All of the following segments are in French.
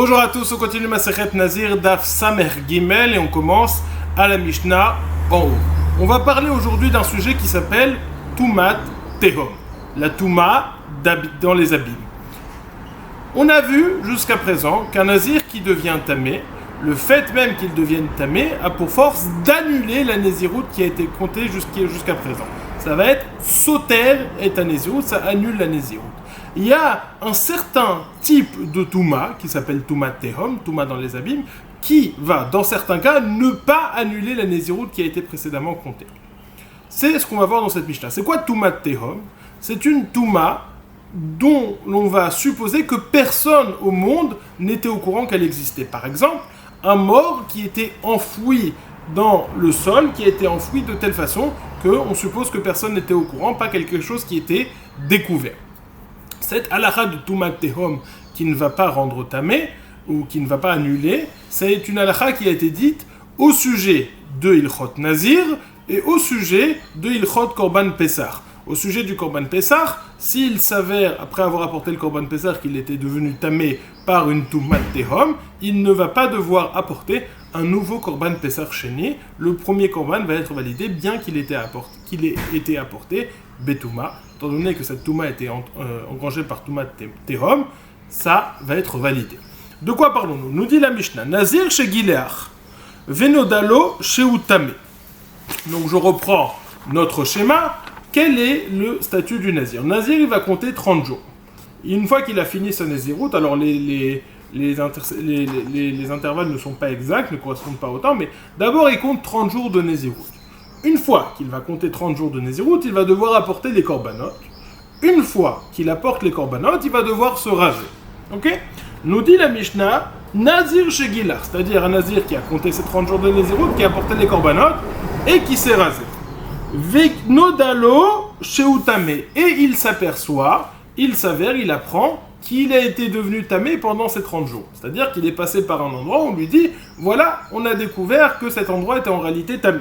Bonjour à tous, on continue Masechet Nazir Daf Samer Gimel et on commence à la Mishnah en haut. On va parler aujourd'hui d'un sujet qui s'appelle Tumat Tehom, la Touma dans les abîmes. On a vu jusqu'à présent qu'un Nazir qui devient tamé, le fait même qu'il devienne tamé a pour force d'annuler la Néziroute qui a été comptée jusqu'à présent. Ça va être Soter et ta Néziroute, ça annule la Néziroute. Il y a un certain type de Touma qui s'appelle Tumat Tehom, Touma dans les abîmes, qui va, dans certains cas, ne pas annuler la Néziroute qui a été précédemment comptée. C'est ce qu'on va voir dans cette Mishnah. C'est quoi Tumat Tehom? C'est une Touma dont l'on va supposer que personne au monde n'était au courant qu'elle existait. Par exemple, un mort qui était enfoui dans le sol, qui a été enfoui de telle façon qu'on suppose que personne n'était au courant, pas quelque chose qui était découvert. Cette halakha de Tumat Tehom qui ne va pas rendre tamé ou qui ne va pas annuler, c'est une halakha qui a été dite au sujet de Ilchot Nazir et au sujet de Ilchot Korban Pessah. Au sujet du Korban Pessah, s'il s'avère, après avoir apporté le Korban Pessah, qu'il était devenu tamé par une Tumat Tehom, il ne va pas devoir apporter un nouveau Korban Pessah Sheni. Le premier Korban va être validé bien qu'il ait été apporté Betouma. Étant donné que cette Touma a été engrangée par Tumat Tehom, ça va être validé. De quoi parlons-nous? Nous dit la Mishnah, Nazir chez Gileach, Venodalo chez Utame. Donc je reprends notre schéma. Quel est le statut du Nazir? Nazir, il va compter 30 jours. Une fois qu'il a fini sa Naziroute, alors les intervalles ne sont pas exacts, ne correspondent pas autant, mais d'abord il compte 30 jours de Naziroute. Une fois qu'il va compter 30 jours de Naziroute, il va devoir apporter les korbanot. Une fois qu'il apporte les korbanot, il va devoir se raser. Ok? Nous dit la Mishnah, Nazir chez Gilar, c'est-à-dire un Nazir qui a compté ses 30 jours de Naziroute, qui a apporté les korbanot et qui s'est rasé. Nodalo chez Utame. Et il s'avère, il apprend qu'il a été devenu tamé pendant ces 30 jours. C'est-à-dire qu'il est passé par un endroit où on lui dit, voilà, on a découvert que cet endroit était en réalité tamé.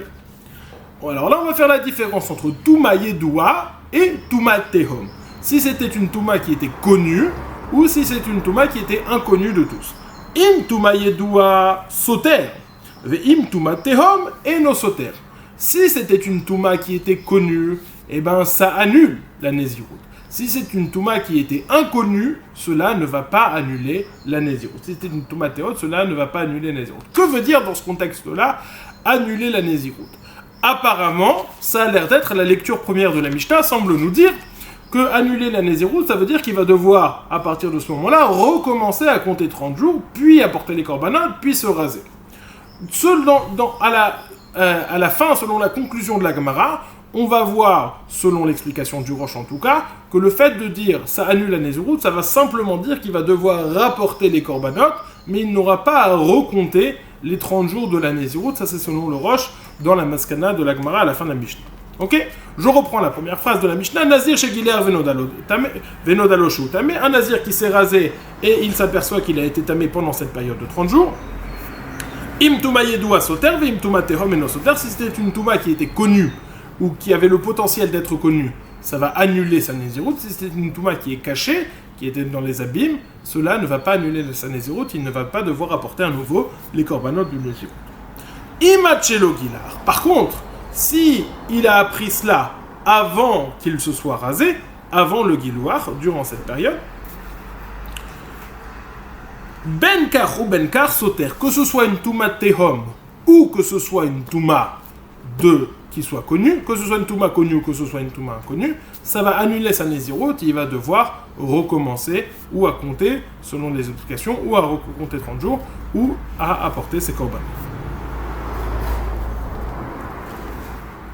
Alors là, on va faire la différence entre Touma Yedoua et Tumat Tehom. Si c'était une Touma qui était connue, ou si c'est une Touma qui était inconnue de tous. Im Touma Yedoua Soter, Im Tumat Tehom et no Soter. Si c'était une Touma qui était connue, eh ben ça annule la Néziroute. Si c'est une Touma qui était inconnue, cela ne va pas annuler la Néziroute. Si c'était une Touma Tehom, cela ne va pas annuler la Néziroute. Que veut dire dans ce contexte-là annuler la Néziroute? Apparemment, ça a l'air d'être la lecture première de la Mishnah, semble nous dire que annuler la Néziroute, ça veut dire qu'il va devoir, à partir de ce moment-là, recommencer à compter 30 jours, puis apporter les korbanot, puis se raser. À la fin, selon la conclusion de la Gemara, on va voir, selon l'explication du Rosh en tout cas, que le fait de dire ça annule la Néziroute, ça va simplement dire qu'il va devoir rapporter les korbanot, mais il n'aura pas à recompter les 30 jours de la Néziroute. Ça c'est selon le Rosh dans la Maskana de la Gemara à la fin de la Mishnah. Ok? Je reprends la première phrase de la Mishnah. Nazir chez Gilear Venodalo chez Utame. Un Nazir qui s'est rasé et il s'aperçoit qu'il a été tamé pendant cette période de 30 jours. Im Touma Yedoua Soter, Im Touma Tehom et no Soter. Si c'était une Touma qui était connue ou qui avait le potentiel d'être connue, ça va annuler sa Néziroute. Si c'était une Touma qui est cachée, qui était dans les abîmes, cela ne va pas annuler sa Néziroute, il ne va pas devoir apporter à nouveau les korbanot du Néziroute. Imachelo Gilar. Par contre, si il a appris cela avant qu'il se soit rasé, avant le Gilouar, durant cette période, Benkar ou Benkar Soter, que ce soit une Touma Tehom ou que ce soit une Touma qui soit connue, que ce soit une Touma connue ou que ce soit une Touma inconnue, ça va annuler sa Néziroute et il va devoir recommencer ou à compter, selon les explications, ou à recompter 30 jours ou à apporter ses korban.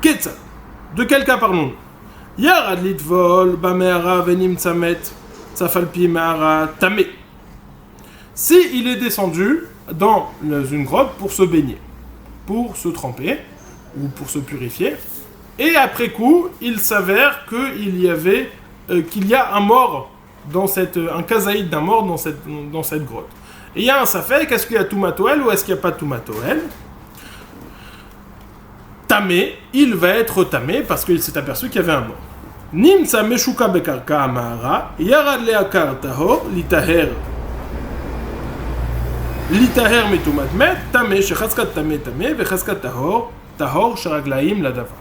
Ketsa. De quel cas parlons-nous? Yarad litvol, bamehara venim tsamet, tsafalpi mehara tamé. Si il est descendu dans une grotte pour se baigner, pour se tremper, ou pour se purifier, et après coup, il s'avère qu'il y a un mort, un kazaïd d'un mort dans cette grotte. Et il y a un safek, est-ce qu'il y a Toumatoel ou est-ce qu'il n'y a pas Toumatoel? Tamé, il va être tamé parce qu'il s'est aperçu qu'il y avait un mort. Nimsa meshuka bekarka amara, yarad leakar tahor litaher Litaher metumat met, tameh, shechazkat tameh tameh, vechazkat tahor, tahor, sharaglaim ladava.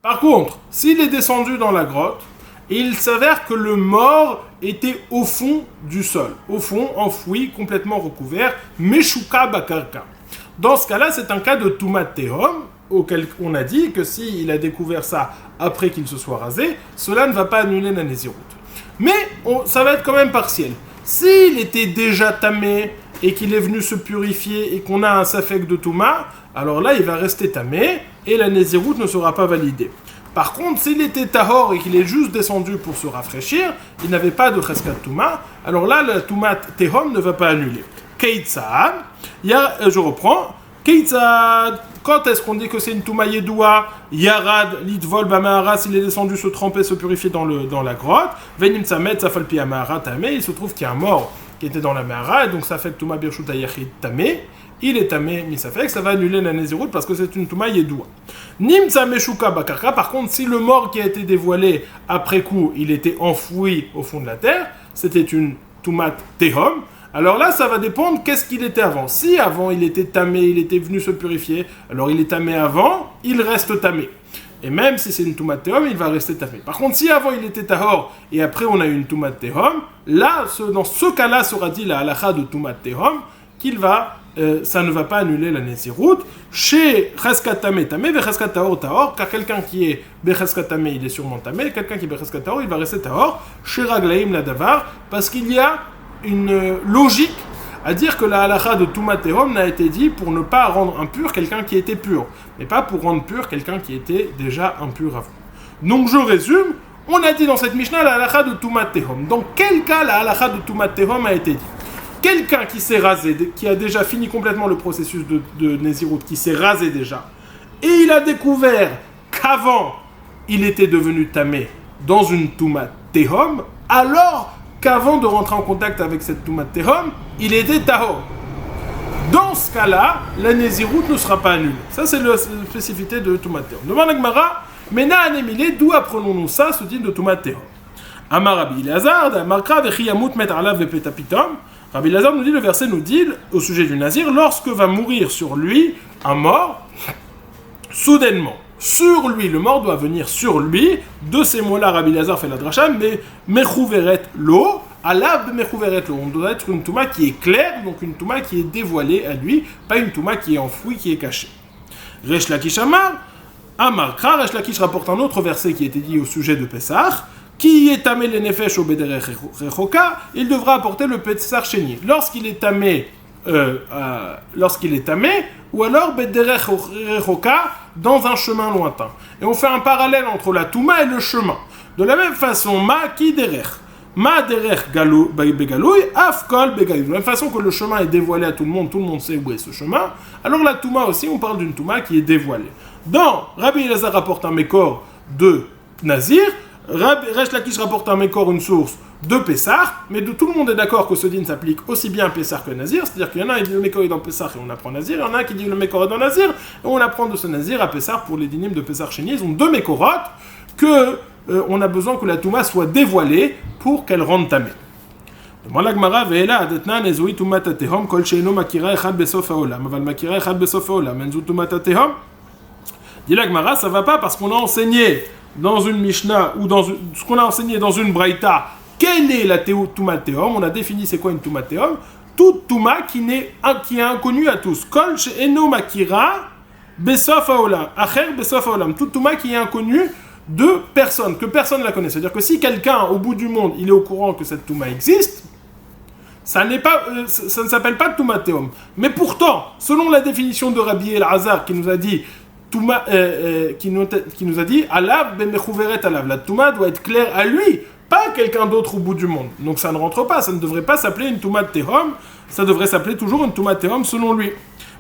Par contre, s'il est descendu dans la grotte, et il s'avère que le mort était au fond du sol, au fond, enfoui, complètement recouvert, meshuka bakarka. Dans ce cas-là, c'est un cas de tumat tehom, auquel on a dit que s'il a découvert ça après qu'il se soit rasé, cela ne va pas annuler la nésiroute. Mais ça va être quand même partiel. S'il était déjà tamé et qu'il est venu se purifier et qu'on a un safek de touma, alors là, il va rester tamé et la nésiroute ne sera pas validée. Par contre, s'il était tahor et qu'il est juste descendu pour se rafraîchir, il n'avait pas de cheskat touma, alors là, la toumat tehom ne va pas annuler. Keitzad, je reprends. Keitzad, quand est-ce qu'on dit que c'est une touma yedoua? Yarad, litvol, bamahara, s'il est descendu se tremper, se purifier dans la grotte. Venim tzamet, safalpi amahara, tamé. Il se trouve qu'il y a un mort qui était dans la mahara, et donc ça fait touma birshuta yachid tamé. Il est tamé, mais ça fait que ça va annuler la nésiroute parce que c'est une touma yedoua. Nimtza meshuka bakarka, par contre, si le mort qui a été dévoilé après coup, il était enfoui au fond de la terre, c'était une toumat tehom. Alors là, ça va dépendre qu'est-ce qu'il était avant. Si avant il était tamé, il était venu se purifier, alors il est tamé avant, il reste tamé. Et même si c'est une toumat tehom, il va rester tamé. Par contre, si avant il était tahor et après on a eu une toumat tehom, là, dans ce cas-là, sera dit la halacha de toumat tehom qu'il va, ça ne va pas annuler la nésiroute. Chez cheskat tamé tamé, vecheskat tahor tahor, car quelqu'un qui est becheskat tamé, il est sûrement tamé, quelqu'un qui est becheskat tahor, il va rester tahor. Chez raglaim la davar, parce qu'il y a une logique à dire que la halacha de Tumat Tehom n'a été dit pour ne pas rendre impur quelqu'un qui était pur, mais pas pour rendre pur quelqu'un qui était déjà impur avant. Donc je résume, on a dit dans cette Mishnah la halacha de Tumat Tehom. Dans quel cas la halacha de Tumat Tehom a été dit? Quelqu'un qui s'est rasé, qui a déjà fini complètement le processus de Nézirut, qui s'est rasé déjà, et il a découvert qu'avant il était devenu tamé dans une Tumat Tehom, alors qu'avant de rentrer en contact avec cette Tumat Tehom, il était Tahor. Dans ce cas-là, la Nézirut ne sera pas annulée. Ça, c'est la spécificité de Tumat Tehom. Demande à Gemara, Mena anemile, d'où apprenons-nous ça, ce type de Tumat Tehom? Amar Rabbi Elazar, Amarkra vechiyamut met alav vepetapitom. Rabbi Elazar nous dit, le verset nous dit, au sujet du Nazir, lorsque va mourir sur lui un mort, soudainement. Sur lui, le mort doit venir sur lui. De ces mots-là, Rabbi Elazar fait la dracha, mais mechouveret l'eau, alav mechouveret l'eau. On doit être une touma qui est claire, donc une touma qui est dévoilée à lui, pas une touma qui est enfouie, qui est cachée. Resh Lakish Amar, Amarkra, Resh Lakish rapporte un autre verset qui était dit au sujet de Pessah, qui est tamé le nefesh au bederech rechoka, il devra apporter le Pessah chéni. Lorsqu'il est tamé, ou alors bederech rechoka, dans un chemin lointain. Et on fait un parallèle entre la touma et le chemin. De la même façon, ma ki derech. Ma derech begalouy, afkol begalouy. De la même façon que le chemin est dévoilé à tout le monde sait où est ce chemin, alors la touma aussi, on parle d'une touma qui est dévoilée. Dans Rabbi Elazar rapporte un mékor de Nazir, Resh Lakish rapporte un mékor, une source de Pessah, mais tout le monde est d'accord que ce din s'applique aussi bien à Pessah que Nazir, c'est-à-dire qu'il y en a qui dit le mékor est dans Pessah et on apprend Nazir, il y en a qui dit le mékor est dans Nazir et on apprend de ce Nazir à Pessah pour les dinim de Pessah chéni. Ils ont deux mékorotes que on a besoin que la touma soit dévoilée pour qu'elle rende tamé. Demande la Gemara, ve'ela adetnan ezui tumat atehom kol sheino makira echad besof haolam, aval makira echad besof haolam, enzu tumat atehom. Dit la Gemara, ça va pas parce qu'on a enseigné dans une Mishnah ou dans ce qu'on a enseigné dans une Braïta, quelle est la Tumat Tehom? On a défini c'est quoi une Tumat Tehom. Toute Touma qui est inconnue à tous. Kol she'eno makira besof haolam, acher besof haolam. Toute Touma qui est inconnue de personne, que personne ne la connaît. C'est-à-dire que si quelqu'un au bout du monde, il est au courant que cette Touma existe, ça ne s'appelle pas Tumat Tehom. Mais pourtant, selon la définition de Rabbi Elazar qui nous a dit qui nous a dit alav ben mechouveret alav, la touma doit être claire à lui, pas à quelqu'un d'autre au bout du monde. Donc ça ne rentre pas, ça ne devrait pas s'appeler une Tumat Tehom, ça devrait s'appeler toujours une Tumat Tehom selon lui.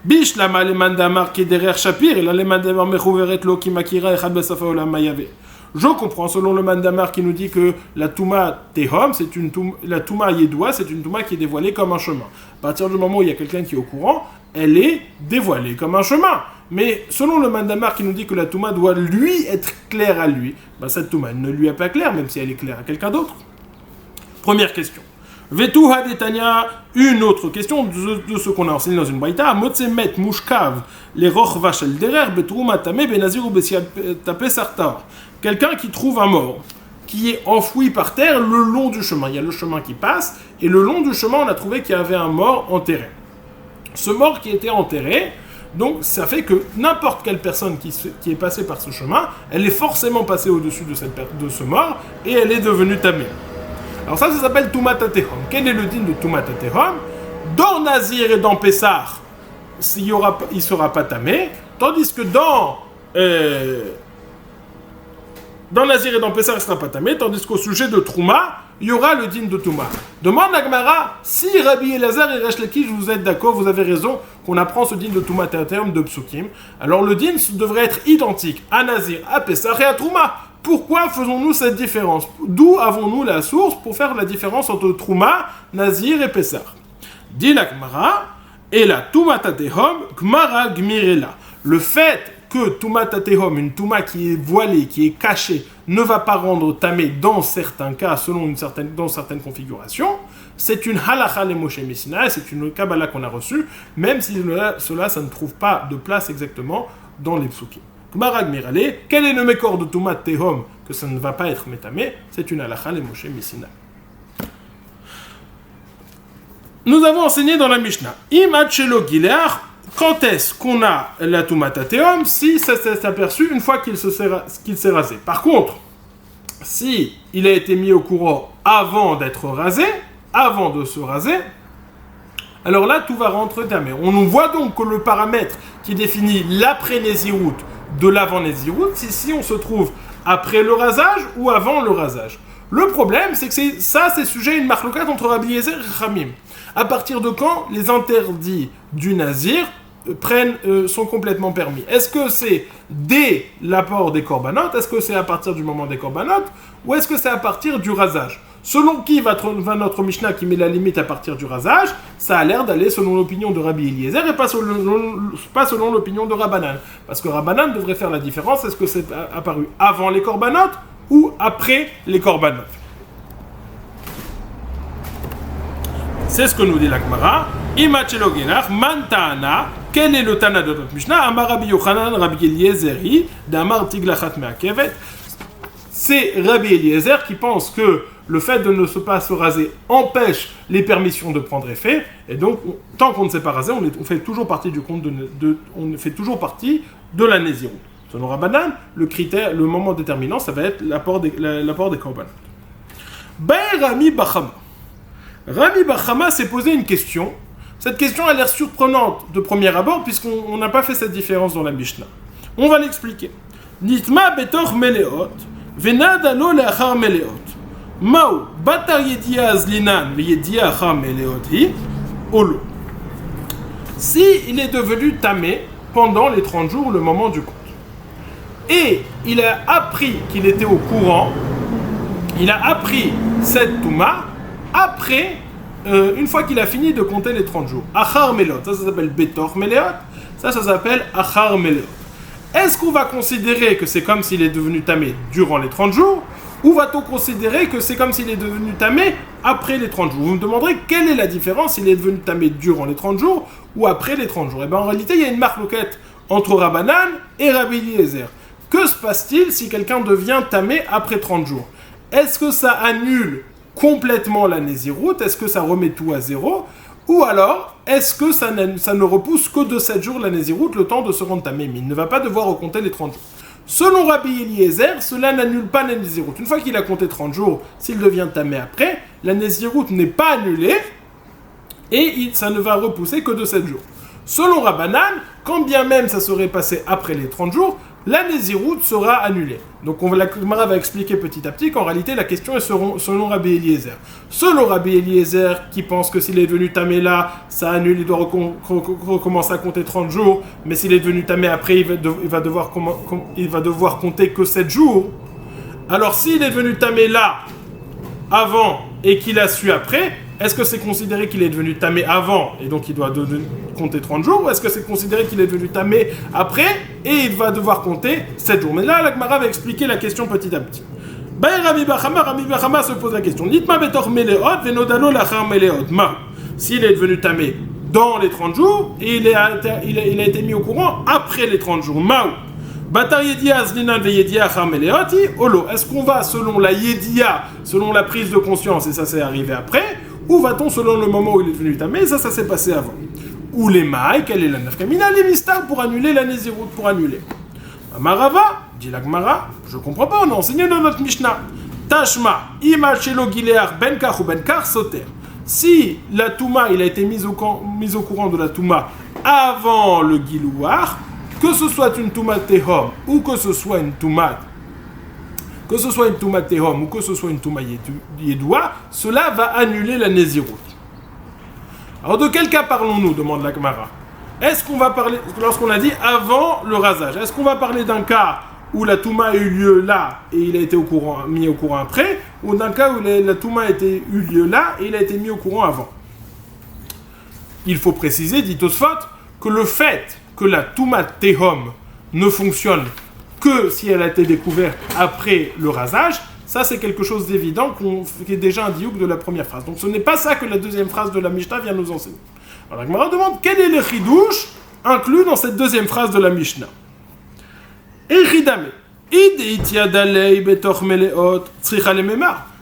Bish lama leman damar qui derrière Shapir, et la leman damar mechouveret lo ki makira echad besafa olam mayave. Je comprends, selon le Mandamar qui nous dit que la Touma Tehom, la Touma Yedoua, c'est une Touma qui est dévoilée comme un chemin. À partir du moment où il y a quelqu'un qui est au courant, elle est dévoilée comme un chemin. Mais selon le Mandamar qui nous dit que la Touma doit lui être claire à lui, cette Touma ne lui est pas claire, même si elle est claire à quelqu'un d'autre. Première question. Vetu hadetania, une autre question de ce qu'on a enseigné dans une braïta. Motzemet mushkav les rochva shel derer betrouma tameh benazir ou besiatapeh sartar. Quelqu'un qui trouve un mort, qui est enfoui par terre le long du chemin. Il y a le chemin qui passe, et le long du chemin, on a trouvé qu'il y avait un mort enterré. Ce mort qui était enterré, donc ça fait que n'importe quelle personne qui est passée par ce chemin, elle est forcément passée au-dessus de ce mort, et elle est devenue tamée. Alors ça s'appelle Tumat HaTehom. Quel est le din de Tumat HaTehom? Dans Nazir et dans Pessah, il ne sera pas tamé, tandis que dans Nazir et dans Pessah, il ne sera pas tamé, tandis qu'au sujet de Trouma, il y aura le din de Touma. Demande à Gemara, si Rabbi Elazar et Resh Lakish, vous êtes d'accord, vous avez raison, qu'on apprend ce din de Tumat HaTehom de Psukim, alors le din devrait être identique à Nazir, à Pessah et à Trouma. Pourquoi faisons-nous cette différence? D'où avons-nous la source pour faire la différence entre Trouma, Nazir et Pessah? Dit la Gemara, et la Tumat HaTehom, Gemara Gmirela. Le fait que Tumat HaTehom, une Touma qui est voilée, qui est cachée, ne va pas rendre tamé dans certains cas, dans certaines configurations, c'est une halakha le Moshe Messina, c'est une Kabbalah qu'on a reçue, même si cela, ça ne trouve pas de place exactement dans les psukim. Gmara Gmirale, quel est le mécor de Tumat HaTehom que ça ne va pas être métamé? C'est une halakha le Moshe Messina. Nous avons enseigné dans la Mishnah, Imad Shelo Gileach, quand est-ce qu'on a la Tumat HaTehom? Si ça s'est aperçu une fois qu'il s'est rasé. Par contre, si il a été mis au courant avant d'être rasé, avant de se raser, alors là tout va rentrer tamé. On voit donc que le paramètre qui définit l'après-Nézirut de l'avant-Nézirut, c'est si on se trouve après le rasage ou avant le rasage. Le problème, c'est que c'est sujet à une marloquette entre Rabbi Eliezer et Chachamim. À partir de quand les interdits du Nazir sont complètement permis? Est-ce que c'est dès l'apport des corbanotes? Est-ce que c'est à partir du moment des corbanotes? Ou est-ce que c'est à partir du rasage? Selon qui va notre Mishnah qui met la limite à partir du rasage, ça a l'air d'aller selon l'opinion de Rabbi Eliezer et pas selon l'opinion de Rabbanan. Parce que Rabbanan devrait faire la différence, est-ce que c'est apparu avant les corbanotes ou après les corbanotes? C'est ce que nous dit la Gemara. Imachelo Genach, Mantana, quel est le Tana de notre Mishnah? Amar Rabbi Yochanan, Rabbi Eliezeri, d'Amar Tiglachat Me'akevet. C'est Rabbi Eliezer qui pense que le fait de ne pas se raser empêche les permissions de prendre effet, et donc tant qu'on ne s'est pas rasé, on fait toujours partie du compte on fait toujours partie de la Nézirut. Selon Rabbanan, le moment déterminant, ça va être l'apport des korbanot. Rami Bachama. Rami Bachama s'est posé une question. Cette question a l'air surprenante de premier abord, puisqu'on n'a pas fait cette différence dans la Mishnah. On va l'expliquer. Nitma betor meleot, venada lo leachar meleot. Mao, batar yedia azlinan, yedia achar meleot hi, olo. Si il est devenu tamé pendant les 30 jours, le moment du compte, et il a appris qu'il était au courant, il a appris cette touma après, une fois qu'il a fini de compter les 30 jours. Achar melot, ça s'appelle betor meleot, ça s'appelle achar meleot. Est-ce qu'on va considérer que c'est comme s'il est devenu tamé durant les 30 jours, ou va-t-on considérer que c'est comme s'il est devenu tamé après les 30 jours? Vous me demanderez quelle est la différence s'il est devenu tamé durant les 30 jours ou après les 30 jours. Et bien en réalité, il y a une marloquette entre Rabbanan et Rabbi Eliezer. Que se passe-t-il si quelqu'un devient tamé après 30 jours? Est-ce que ça annule complètement la Nézirut? Est-ce que ça remet tout à zéro? Ou alors, est-ce que ça ne repousse que de 7 jours la Nézirut, le temps de se rendre tamé? Mais il ne va pas devoir recompter les 30 jours. Selon Rabbi Eliezer, cela n'annule pas la Nézirut. Une fois qu'il a compté 30 jours, s'il devient tamé après, la Nézirut n'est pas annulée et ça ne va repousser que de 7 jours. Selon Rabbanan, quand bien même ça serait passé après les 30 jours, la Nézirut sera annulée. Donc la Gemara va expliquer petit à petit qu'en réalité la question est selon Rabbi Eliezer. Selon Rabbi Eliezer qui pense que s'il est devenu tamé là, ça annule, il doit recommencer à compter 30 jours, mais s'il est devenu tamé après, il va devoir compter que 7 jours. Alors s'il est devenu tamé là, avant, et qu'il a su après, est-ce que c'est considéré qu'il est devenu tamé avant, et donc il doit compter 30 jours, ou est-ce que c'est considéré qu'il est devenu tamé après, et il va devoir compter 7 jours? Mais là, la Gemara va expliquer la question petit à petit. Rami Bachama se pose la question. Nitma betor meleot venodalo lachar meleot. Ma, s'il est devenu tamé dans les 30 jours et il a été mis au courant après les 30 jours. Mao. Batar yedia zlinan ve yedia achar meleoti. Olo. Est-ce qu'on va selon la yedia, selon la prise de conscience, et ça c'est arrivé après, ou va-t-on selon le moment où il est devenu tamé, et ça s'est passé avant? Ou les mailles, quelle est la nafkamina, les mystères pour annuler la nézirut, pour annuler. Amarava, dit la Gemara, je comprends pas, on a enseigné dans notre Mishnah. Tashma, ima shelo gileach benkar ou benkar soter. Si la Touma, il a été mis au courant de la Touma avant le Gilouar, que ce soit une Touma Tehom ou que ce soit une Touma Tehom ou que ce soit une Touma Yedoua, cela va annuler la Nézirut. Alors de quel cas parlons-nous, demande la Gemara. Est-ce qu'on va parler, lorsqu'on a dit avant le rasage, est-ce qu'on va parler d'un cas où la Touma a eu lieu là et il a été mis au courant après, ou d'un cas où la Touma a eu lieu là et il a été mis au courant avant? Il faut préciser, dit Tosfot, que le fait que la Touma Tehom ne fonctionne que si elle a été découverte après le rasage, ça c'est quelque chose d'évident qui est déjà un diouk de la première phrase. Donc ce n'est pas ça que la deuxième phrase de la Mishnah vient nous enseigner. Alors la Gemara demande quel est le chidouche inclus dans cette deuxième phrase de la Mishnah.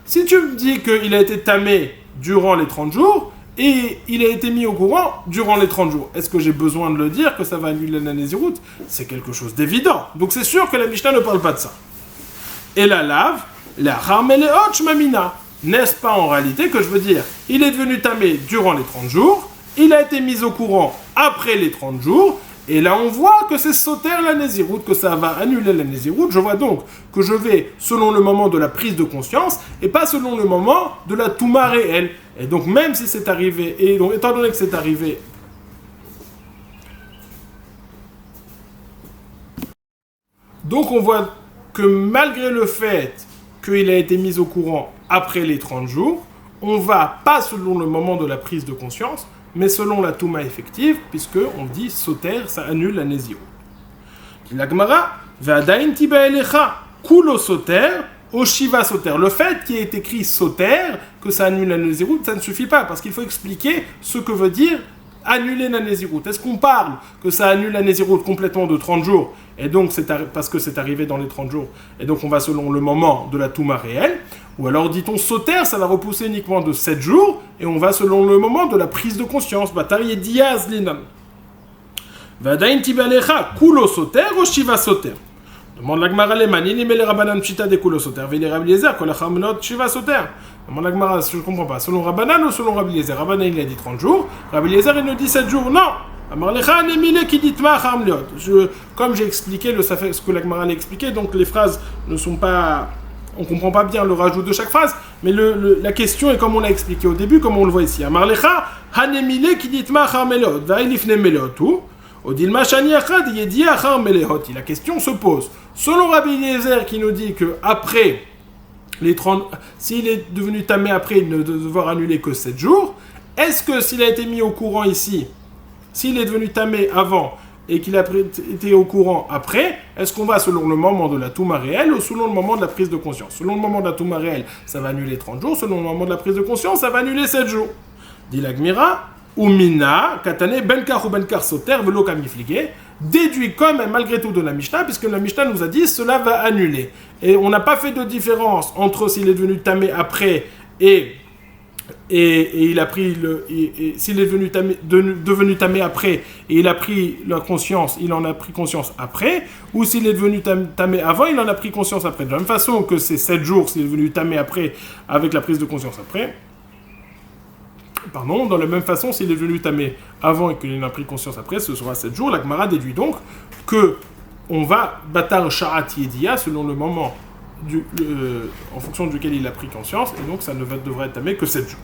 Si tu me dis qu'il a été tamé durant les 30 jours et il a été mis au courant durant les 30 jours, est-ce que j'ai besoin de le dire que ça va annuler la Nézirut? C'est quelque chose d'évident. Donc c'est sûr que la Mishnah ne parle pas de ça. Et la lave, la Harmeleot Shmamina. N'est-ce pas en réalité que je veux dire? Il est devenu tamé durant les 30 jours, il a été mis au courant après les 30 jours, et là on voit que c'est sauter la Nézirut, que ça va annuler la Nézirut. Je vois donc que je vais selon le moment de la prise de conscience, et pas selon le moment de la Touma réelle. Et donc même si c'est arrivé, et donc étant donné que c'est arrivé, donc on voit que malgré le fait qu'il a été mis au courant après les 30 jours, on va pas selon le moment de la prise de conscience, mais selon la Touma effective, puisque on dit soter, ça annule la Nézirut. La Gemara, V'adain tiba elecha, kulo soter, oshiva soter. Le fait qu'il y ait écrit soter, que ça annule la Nézirut, ça ne suffit pas, parce qu'il faut expliquer ce que veut dire annuler la Nézirut. Est-ce qu'on parle que ça annule la Nézirut complètement de 30 jours, et donc parce que c'est arrivé dans les 30 jours, et donc on va selon le moment de la Touma réelle, ou alors dit-on soter, ça va repousser uniquement de 7 jours, et on va selon le moment de la prise de conscience. Batari et diaz linam. Vadain tibalecha, kulo soter, oshiva soter. Demande la Gemara les manini, mais les Rabbanan pshita de kulo soter, ve les Rabbi Eliezer, kol achamnot shiva soter. Demande la Gemara, je ne comprends pas, selon Rabbanan ou selon Rabbi Eliezer? Rabbanan il a dit 30 jours, Rabbi Eliezer il nous dit 7 jours, non. Comme j'ai expliqué, ce que la Gemara a expliqué, donc les phrases ne sont pas... On ne comprend pas bien le rajout de chaque phrase, mais la question est comme on l'a expliqué au début, comme on le voit ici. La question se pose. Selon Rabbi Eliezer qui nous dit que après les 30, s'il est devenu tamé après, il ne devoir annuler que 7 jours, est-ce que s'il a été mis au courant ici, s'il est devenu tamé avant et qu'il a été au courant après, est-ce qu'on va selon le moment de la Touma réelle ou selon le moment de la prise de conscience? Selon le moment de la Touma réelle, ça va annuler 30 jours. Selon le moment de la prise de conscience, ça va annuler 7 jours. Dit la Gemara, Umina, Katane, Benkar ou Benkar Soter, Velo Kamiflige, déduit quand même malgré tout de la Mishnah, puisque la Mishnah nous a dit cela va annuler. Et on n'a pas fait de différence entre s'il est devenu tamé après et il a pris s'il est devenu tamé après et il a pris la conscience, il en a pris conscience après, ou s'il est devenu tamé avant, il en a pris conscience après. De la même façon que c'est 7 jours s'il est devenu tamé après avec la prise de conscience après. Pardon, dans la même façon, s'il est devenu tamé avant et qu'il en a pris conscience après, ce sera 7 jours. La Gemara déduit donc que on va batar sha'at yedia selon le moment en fonction duquel il a pris conscience, et donc ça ne devrait être tamé que 7 jours.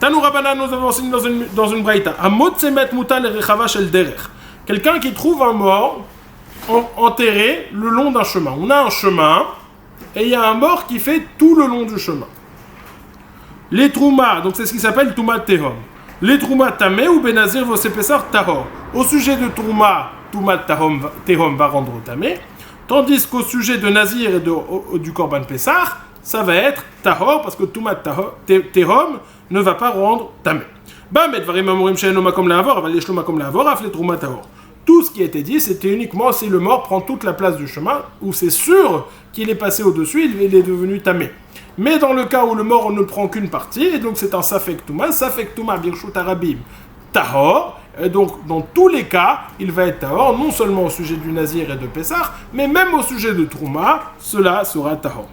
Tanou Rabbanan nous avons enseigné dans une braïta. Quelqu'un qui trouve un mort enterré le long d'un chemin. On a un chemin et il y a un mort qui fait tout le long du chemin. Les troumas, donc c'est ce qui s'appelle Touma Tehom. Les troumas tamé ou benazir vos épesseurs tahor. Au sujet de Touma Tehom va rendre tamé. Tandis qu'au sujet de Nazir et du Korban Pessah, ça va être Tahor, parce que Tumat Tehom ne va pas rendre Tamé. Tout ce qui a été dit, c'était uniquement si le mort prend toute la place du chemin, où c'est sûr qu'il est passé au-dessus, il est devenu Tamé. Mais dans le cas où le mort ne prend qu'une partie, et donc c'est un Safek Touma, Birshut Arabim, Tahor, et donc dans tous les cas, il va être Tahor, non seulement au sujet du Nazir et de Pessah, mais même au sujet de Trouma, cela sera Tahor.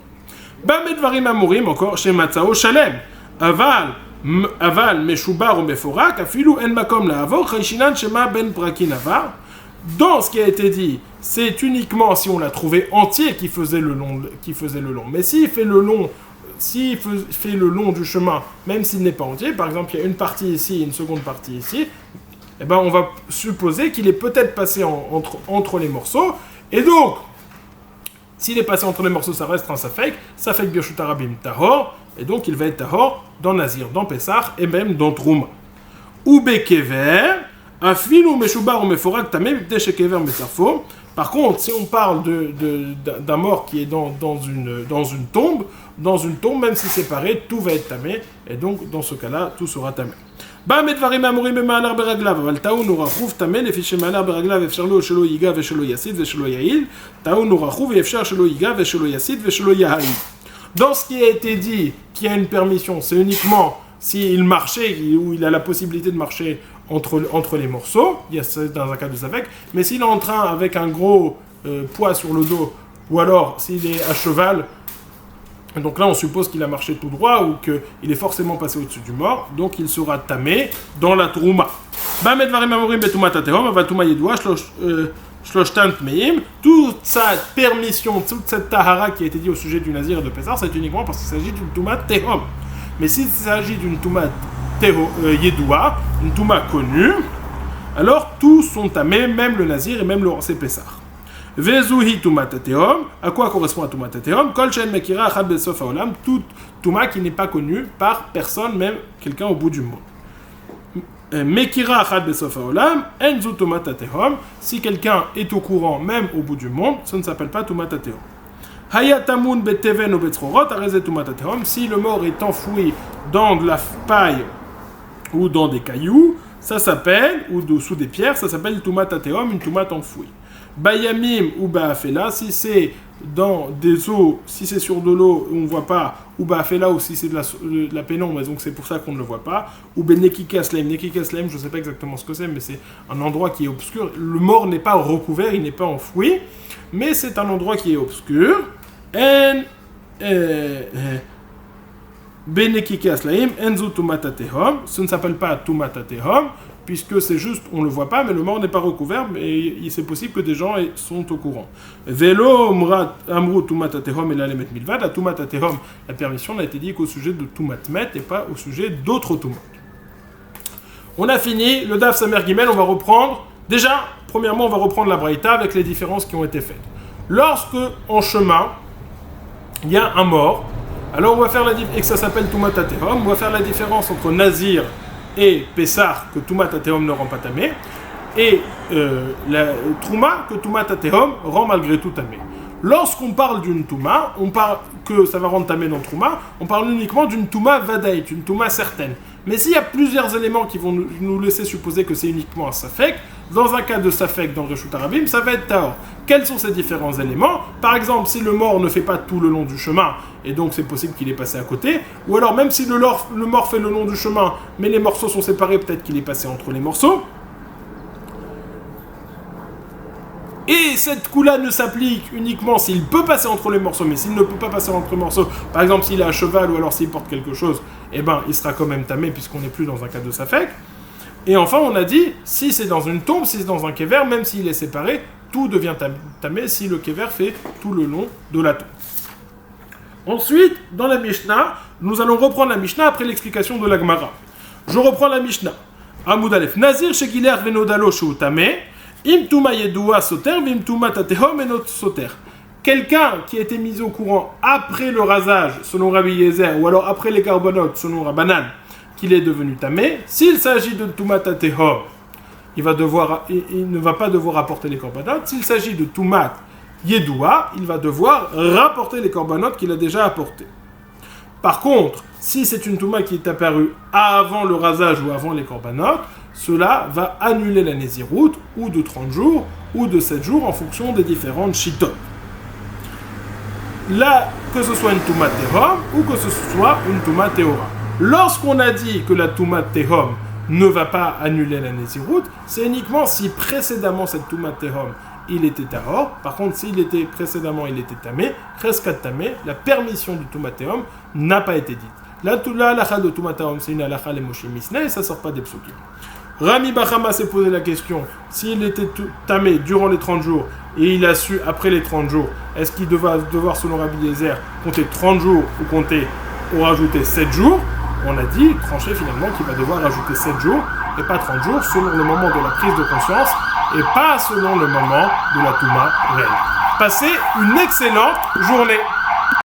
Bamedvarim Amurim, encore chez Matzao Shalem, Aval, Meshubar ou Meforak, Afilu En Makom Lahavor, Chayshinan Shema Ben Brakin Avar. Dans ce qui a été dit, c'est uniquement si on l'a trouvé entier qui faisait le long. Mais s'il fait le long, fait le long du chemin, même s'il n'est pas entier, par exemple, il y a une partie ici et une seconde partie ici, eh ben, on va supposer qu'il est peut-être passé entre les morceaux, et donc, s'il est passé entre les morceaux, ça reste un Safek Birshut Arabim Tahor, et donc il va être Tahor dans Nazir, dans Pessah, et même dans Trouma. Ou Bekever, Afilu Meshubar ou Meforak Tamé, Deshekever Mesafo. Par contre, si on parle d'un mort qui est dans une tombe, même si séparé, tout va être tamé, et donc dans ce cas-là, tout sera tamé. Bamedvarim amurim b'ma'alar beraglav, aval taoun urachouv tamé, les fichiers ma'alar beraglav, efshar lo shelo yiga veshelo yasid veshelo yahil, taoun urachouv efshar shelo yiga veshelo yasid veshelo yahil. Dans ce qui a été dit, qu'il y a une permission, c'est uniquement s'il marchait, ou il a la possibilité de marcher entre les morceaux, il y a ça dans un cas de Safek, mais s'il est en train avec un gros poids sur le dos, ou alors s'il est à cheval, donc là on suppose qu'il a marché tout droit ou qu'il est forcément passé au-dessus du mort, donc il sera tamé dans la trouma. Toute sa permission, toute cette tahara qui a été dit au sujet du Nazir et de Pessah, c'est uniquement parce qu'il s'agit d'une touma tehom. Mais s'il s'agit d'une touma Yedoua, une touma connue, alors tous sont tamés, même le Nazir et même le Rancé Pessah. Vezuhi tumat tehom, à quoi correspond la tumat tehom? Kol shen mekira achad besof haolam, toute touma qui n'est pas connue par personne, même quelqu'un au bout du monde. Mekira achad besof haolam, enzu tumat tehom, si quelqu'un est au courant, même au bout du monde, ça ne s'appelle pas tumat tehom. Hayatamun beteven ou betzrorot, arezet tumat tehom, si le mort est enfoui dans de la paille ou dans des cailloux, ça s'appelle, ou dessous des pierres, ça s'appelle tumat tehom, une tumat enfouie. Bayamim ou Baafela, si c'est dans des eaux, si c'est sur de l'eau, on ne voit pas, ou Baafela, ou si c'est de la pénombre, donc c'est pour ça qu'on ne le voit pas, ou Benekika Slem, Nekika Slem, je ne sais pas exactement ce que c'est, mais c'est un endroit qui est obscur. Le mort n'est pas recouvert, il n'est pas enfoui, mais c'est un endroit qui est obscur. Benekika Slem, Enzu Tumata Tehom, ce ne s'appelle pas Tumata Tehom, puisque c'est juste, on ne le voit pas, mais le mort n'est pas recouvert, mais c'est possible que des gens sont au courant. Velo amru tumat tehom et la lemet milvad, la tumat tehom, la permission n'a été dit qu'au sujet de tumat met et pas au sujet d'autres tumat. On a fini le daf samer gimel, on va reprendre, déjà, premièrement, on va reprendre la braïta avec les différences qui ont été faites. Lorsque, en chemin, il y a un mort, alors on va faire et que ça s'appelle tumat tehom, on va faire la différence entre Nazir et Pessah, que Tumat Tehom ne rend pas tamé, et la Trouma, que Tumat Tehom rend malgré tout tamé. Lorsqu'on parle d'une Touma, on parle que ça va rendre tamé dans Trouma, on parle uniquement d'une Touma Vadaït, une Touma certaine. Mais s'il y a plusieurs éléments qui vont nous laisser supposer que c'est uniquement un Safek, dans un cas de Safek dans Reshut Arabim, ça va être Tahor. Quels sont ces différents éléments? Par exemple, si le mort ne fait pas tout le long du chemin, et donc c'est possible qu'il est passé à côté, ou alors même si le mort fait le long du chemin, mais les morceaux sont séparés, peut-être qu'il est passé entre les morceaux. Et cette coup-là ne s'applique uniquement s'il peut passer entre les morceaux, mais s'il ne peut pas passer entre les morceaux, par exemple s'il est à cheval ou alors s'il porte quelque chose, eh ben il sera quand même tamé puisqu'on n'est plus dans un cas de Safek. Et enfin on a dit, si c'est dans une tombe, si c'est dans un kéver, même s'il est séparé, tout devient tamé si le kéver fait tout le long de la tombe. Ensuite, dans la Mishnah, nous allons reprendre la Mishnah après l'explication de la Gemara. Je reprends la Mishnah. Amoud Aleph. Nazir shegiler venodalo sheutame. Imtuma yedua soter, vimtuma tatehom enot soter. Quelqu'un qui a été mis au courant après le rasage, selon Rabbi Yezer, ou alors après les carbonotes, selon Rabbanan, qu'il est devenu tamé, s'il s'agit de tumat tatehom, il ne va pas devoir apporter les carbonotes. S'il s'agit de tumat Yedoua, il va devoir rapporter les corbanotes qu'il a déjà apportés. Par contre, si c'est une touma qui est apparue avant le rasage ou avant les corbanotes, cela va annuler la nésiroute ou de 30 jours ou de 7 jours en fonction des différentes shitot. Là, que ce soit une touma tehom ou que ce soit une touma tehora. Lorsqu'on a dit que la touma tehom ne va pas annuler la nésiroute, c'est uniquement si précédemment cette touma tehom il était tahor. Par contre, s'il était précédemment, il était tamé, cheskat tamé, la permission du touma tehom n'a pas été dite. La halakha de touma tehom, c'est une halakha les Moshe Mishneh et ça sort pas des psukim. Rami Bachama s'est posé la question, s'il était tamé durant les 30 jours et il a su après les 30 jours, est-ce qu'il devait devoir, selon Rabbi Eliezer, compter 30 jours ou rajouter 7 jours? On a dit, tranché finalement, qu'il va devoir rajouter 7 jours et pas 30 jours selon le moment de la prise de conscience et pas selon le moment de la Touma réelle. Passez une excellente journée.